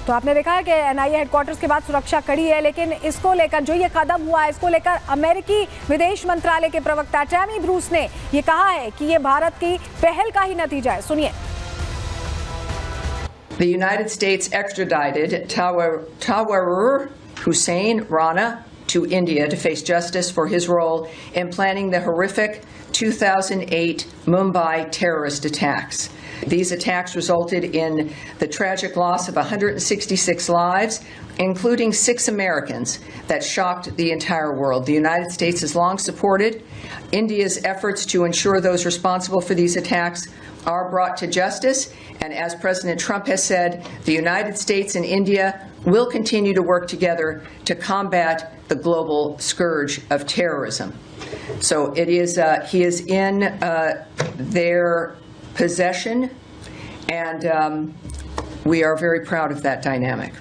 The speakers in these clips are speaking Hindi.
तो आपने देखा है कि एनआईए हेडक्वार्टर्स के बाद सुरक्षा कड़ी है, लेकिन इसको लेकर जो ये कदम हुआ है, इसको लेकर अमेरिकी विदेश मंत्रालय के प्रवक्ता टैमी ब्रूस ने ये कहा है कि ये भारत की पहल का ही नतीजा है। सुनिए। The United States extradited Tawar Hussein Rana to India to face justice for his role in planning the horrific 2008 Mumbai terrorist attacks. These attacks resulted in the tragic loss of 166 lives, including 6 Americans, that shocked the entire world. The United States has long supported India's efforts to ensure those responsible for these attacks are brought to justice, and as President Trump has said, the United States and India will continue to work together to combat the global scourge of terrorism. So it is, he is in their possession, and we are very proud of that dynamic.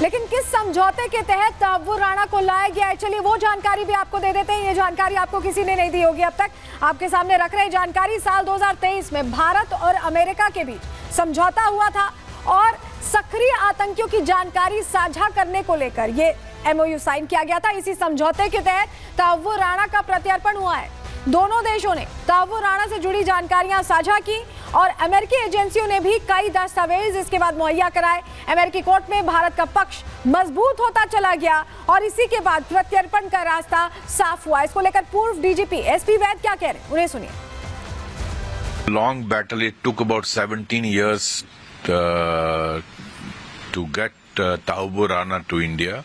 लेकिन किस समझौते के तहत तहव्वुर राणा को लाया गया है, चलिए वो जानकारी भी आपको दे देते हैं। ये जानकारी आपको किसी ने नहीं दी होगी अब तक, आपके सामने रख रहे जानकारी। साल 2023 में भारत और अमेरिका के बीच समझौता हुआ था और सक्रिय आतंकियों की जानकारी साझा करने को लेकर ये एमओयू साइन किया गया था। इसी समझौते के तहत तहव्वुर राणा का प्रत्यर्पण हुआ है। दोनों देशों ने तहव्वुर राणा से जुड़ी जानकारियां साझा की और अमेरिकी एजेंसियों ने भी कई दस्तावेज इसके बाद मुहैया कराए। अमेरिकी कोर्ट में भारत का पक्ष मजबूत होता चला गया और इसी के बाद प्रत्यर्पण का रास्ता साफ हुआ। इसको लेकर पूर्व डीजीपी एसपी वैद क्या कह रहे हैं, उन्हें सुनिए। Long battle. It took about 17 years to get Tawwur Rana to India.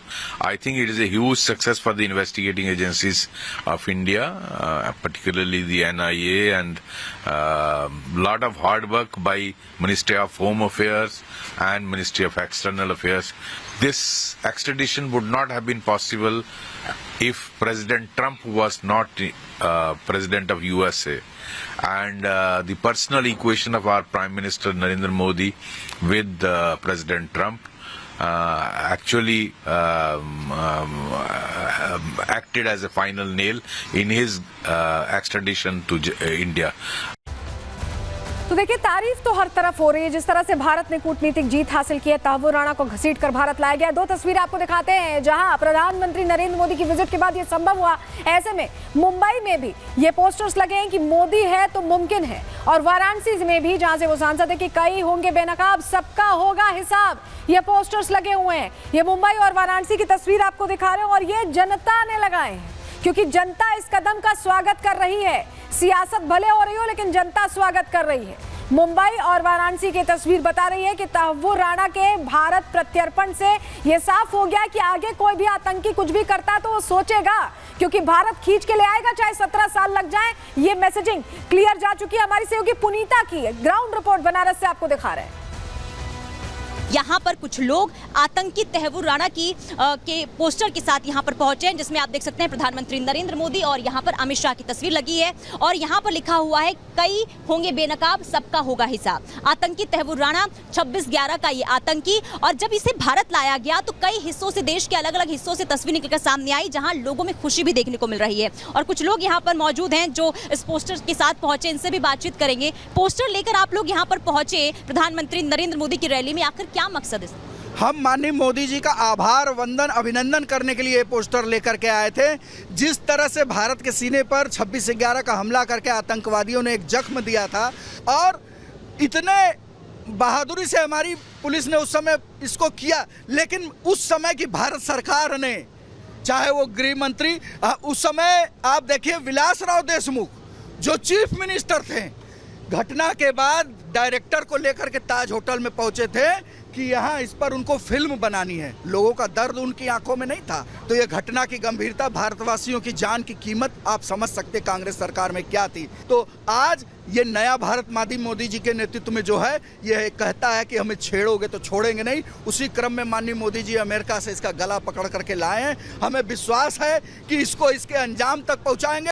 I think it is a huge success for the investigating agencies of India, particularly the NIA, and lot of hard work by Ministry of Home Affairs and Ministry of External Affairs. This extradition would not have been possible if President Trump was not President of USA. And the personal equation of our Prime Minister Narendra Modi with President Trump actually acted as a final nail in his extradition to India. तो देखिए, तारीफ तो हर तरफ हो रही है जिस तरह से भारत ने कूटनीतिक जीत हासिल की है। तहव्वुर राणा को घसीटकर भारत लाया गया। 2 तस्वीरें आपको दिखाते हैं जहां प्रधानमंत्री नरेंद्र मोदी की विजिट के बाद ये संभव हुआ। ऐसे में मुंबई में भी ये पोस्टर्स लगे हैं कि मोदी है तो मुमकिन है, और वाराणसी में भी, जहां से वो सांसद है, कि कई होंगे बेनकाब, सबका होगा हिसाब, ये पोस्टर्स लगे हुए हैं। ये मुंबई और वाराणसी की तस्वीर आपको दिखा रहे हैं और ये जनता ने लगाए हैं, क्योंकि जनता इस कदम का स्वागत कर रही है। सियासत भले हो रही हो, लेकिन जनता स्वागत कर रही है। मुंबई और वाराणसी की तस्वीर बता रही है कि तहव्वुर राणा के भारत प्रत्यर्पण से ये साफ हो गया कि आगे कोई भी आतंकी कुछ भी करता है तो वो सोचेगा, क्योंकि भारत खींच के ले आएगा, चाहे 17 साल लग जाए। ये मैसेजिंग क्लियर जा चुकी है। हमारी सहयोगी पुनीता की ग्राउंड रिपोर्ट बनारस से आपको दिखा रहे हैं। यहाँ पर कुछ लोग आतंकी तहव्वुर राणा की के पोस्टर के साथ यहाँ पर पहुंचे हैं, जिसमें आप देख सकते हैं प्रधानमंत्री नरेंद्र मोदी और यहाँ पर अमित शाह की तस्वीर लगी है और यहाँ पर लिखा हुआ है, कई होंगे बेनकाब, सबका होगा हिसाब। आतंकी तहव्वुर राणा 26/11 का ये आतंकी, और जब इसे भारत लाया गया तो कई हिस्सों से, देश के अलग अलग हिस्सों से तस्वीर निकलकर सामने आई, जहाँ लोगों में खुशी भी देखने को मिल रही है। और कुछ लोग यहाँ पर मौजूद हैं जो इस पोस्टर के साथ पहुंचे, इनसे भी बातचीत करेंगे। पोस्टर लेकर आप लोग यहाँ पर पहुंचे प्रधानमंत्री नरेंद्र मोदी की रैली में, आखिर क्या मकसद है? हम माननीय मोदी जी का आभार वंदन अभिनंदन करने के लिए पोस्टर लेकर के आए थे। जिस तरह से भारत के सीने पर 26/11 का हमला करके आतंकवादियों ने एक जख्म दिया था, और इतने बहादुरी से हमारी पुलिस ने उस समय इसको किया, लेकिन उस समय की भारत सरकार ने, चाहे वो गृह मंत्री, उस समय आप देखिए विलासराव देशमुख जो चीफ मिनिस्टर थे, घटना के बाद डायरेक्टर को लेकर के ताज होटल में पहुंचे थे कि यहाँ इस पर उनको फिल्म बनानी है। लोगों का दर्द उनकी आंखों में नहीं था। तो ये घटना की गंभीरता, भारतवासियों की जान की कीमत आप समझ सकते कांग्रेस सरकार में क्या थी। तो आज ये नया भारत माननीय मोदी जी के नेतृत्व में जो है, ये कहता है कि हमें छेड़ोगे तो छोड़ेंगे नहीं। उसी क्रम में माननीय मोदी जी अमेरिका से इसका गला पकड़ करके लाए हैं। हमें विश्वास है कि इसको इसके अंजाम तक पहुँचाएंगे।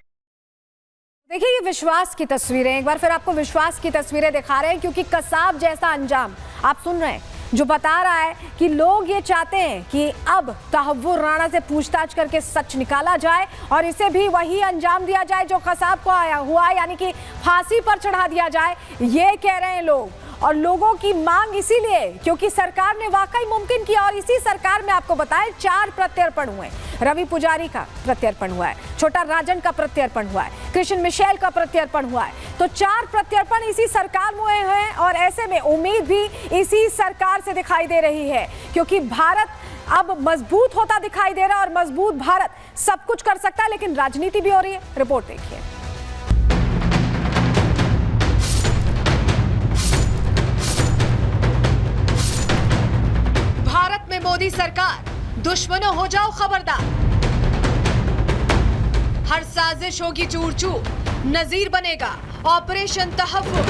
देखिए, ये विश्वास की तस्वीरें, एक बार फिर आपको विश्वास की तस्वीरें दिखा रहे हैं, क्योंकि कसाब जैसा अंजाम आप सुन रहे हैं, जो बता रहा है कि लोग ये चाहते हैं कि अब तहव्वुर राणा से पूछताछ करके सच निकाला जाए और इसे भी वही अंजाम दिया जाए जो कसाब को आया हुआ, यानी कि फांसी पर चढ़ा दिया जाए। ये कह रहे हैं लोग। और लोगों की मांग इसीलिए क्योंकि सरकार ने वाकई मुमकिन किया। और इसी सरकार में आपको बताएं 4 प्रत्यर्पण हुए। रवि पुजारी का प्रत्यर्पण हुआ है, छोटा राजन का प्रत्यर्पण हुआ है, क्रिश्चियन मिशेल का प्रत्यर्पण हुआ है। तो 4 प्रत्यर्पण इसी सरकार में हुए हैं और ऐसे में उम्मीद भी इसी सरकार से दिखाई दे रही है क्योंकि भारत अब मजबूत होता दिखाई दे रहा है और मजबूत भारत सब कुछ कर सकता है, लेकिन राजनीति भी हो रही है। रिपोर्ट देखिए। भारत में मोदी सरकार, दुश्मनों हो जाओ खबरदार। हर साजिश होगी चूर चूर, नजीर बनेगा ऑपरेशन तहव्वुर।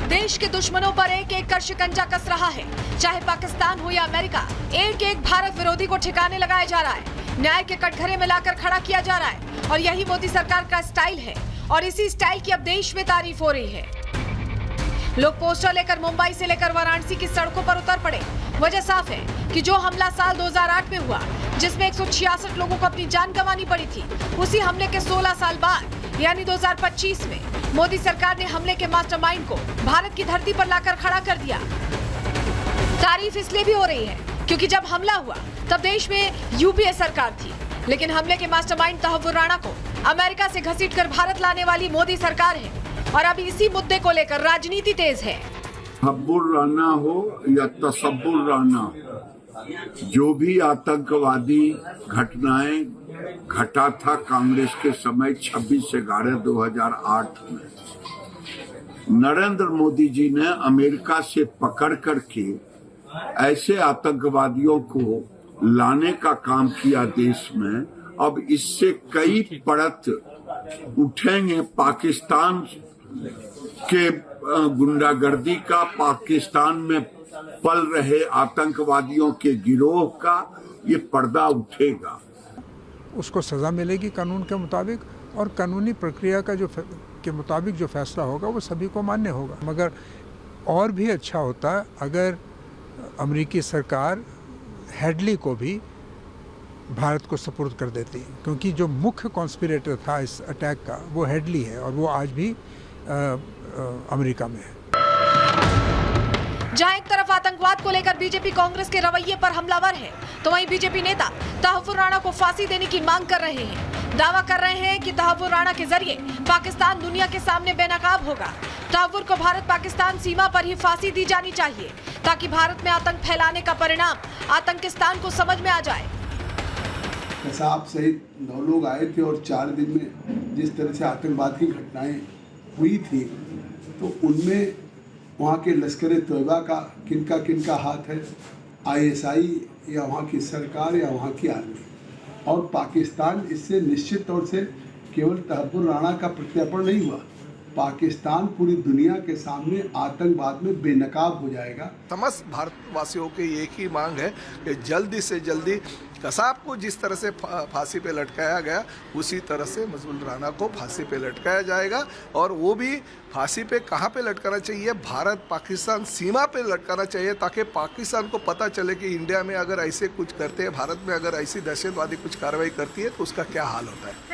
देश के दुश्मनों पर एक एक कर शिकंजा कस रहा है, चाहे पाकिस्तान हो या अमेरिका। एक एक भारत विरोधी को ठिकाने लगाया जा रहा है, न्याय के कटघरे में लाकर खड़ा किया जा रहा है और यही मोदी सरकार का स्टाइल है और इसी स्टाइल की अब देश में तारीफ हो रही है। लोग पोस्टर लेकर मुंबई से लेकर वाराणसी की सड़कों पर उतर पड़े। वजह साफ है कि जो हमला साल 2008 में हुआ, जिसमें 166 लोगों को अपनी जान गंवानी पड़ी थी, उसी हमले के 16 साल बाद यानी 2025 में मोदी सरकार ने हमले के मास्टरमाइंड को भारत की धरती पर लाकर खड़ा कर दिया। तारीफ इसलिए भी हो रही है क्योंकि जब हमला हुआ तब देश में यूपीए सरकार थी, लेकिन हमले के मास्टरमाइंड तहव्वुर राणा को अमेरिका से घसीटकर भारत लाने वाली मोदी सरकार है और अभी इसी मुद्दे को लेकर राजनीति तेज है। तहव्वुर राणा हो या तसव्वुर राणा, जो भी आतंकवादी घटनाएं घटा था कांग्रेस के समय 26/11/2008 में, नरेंद्र मोदी जी ने अमेरिका से पकड़ करके ऐसे आतंकवादियों को लाने का काम किया देश में। अब इससे कई परत उठेंगे पाकिस्तान के गुंडागर्दी का, पाकिस्तान में पल रहे आतंकवादियों के गिरोह का, ये पर्दा उठेगा। उसको सज़ा मिलेगी कानून के मुताबिक और कानूनी प्रक्रिया का के मुताबिक जो फैसला होगा वो सभी को मान्य होगा। मगर और भी अच्छा होता अगर अमेरिकी सरकार हेडली को भी भारत को सपुर्द कर देती, क्योंकि जो मुख्य कॉन्स्पिरेटर था इस अटैक का वो हेडली है और वो आज भी अमेरिका में है। जहां एक तरफ आतंकवाद को लेकर बीजेपी कांग्रेस के रवैये पर हमलावर है, तो वहीं बीजेपी नेता तहव्वुर राणा को फांसी देने की मांग कर रहे हैं। दावा कर रहे हैं कि तहव्वुर राणा के जरिए पाकिस्तान दुनिया के सामने बेनकाब होगा। तहव्वुर को भारत पाकिस्तान सीमा पर ही फांसी दी जानी चाहिए ताकि भारत में आतंक फैलाने का परिणाम आतंकिस्तान को समझ में आ जाए। कसाब सहित 9 लोग आए थे और 4 दिन में जिस तरह से आतंकवाद की घटनाएं हुई थी, तो उनमें वहाँ के लश्कर तोयबा का किनका हाथ है, ISI या वहाँ की सरकार या वहाँ की आर्मी। और पाकिस्तान इससे निश्चित तौर से केवल तहव्वुर राणा का प्रत्यर्पण नहीं हुआ, पाकिस्तान पूरी दुनिया के सामने आतंकवाद में बेनकाब हो जाएगा। समस्त भारतवासियों की एक ही मांग है कि जल्दी से जल्दी कसाब को जिस तरह से फांसी पे लटकाया गया उसी तरह से मजबूल राणा को फांसी पे लटकाया जाएगा। और वो भी फांसी पे कहाँ पे लटकाना चाहिए, भारत पाकिस्तान सीमा पे लटकाना चाहिए, ताकि पाकिस्तान को पता चले कि इंडिया में अगर ऐसे कुछ करते हैं, भारत में अगर ऐसी दहशतवादी कुछ कार्रवाई करती है तो उसका क्या हाल होता है।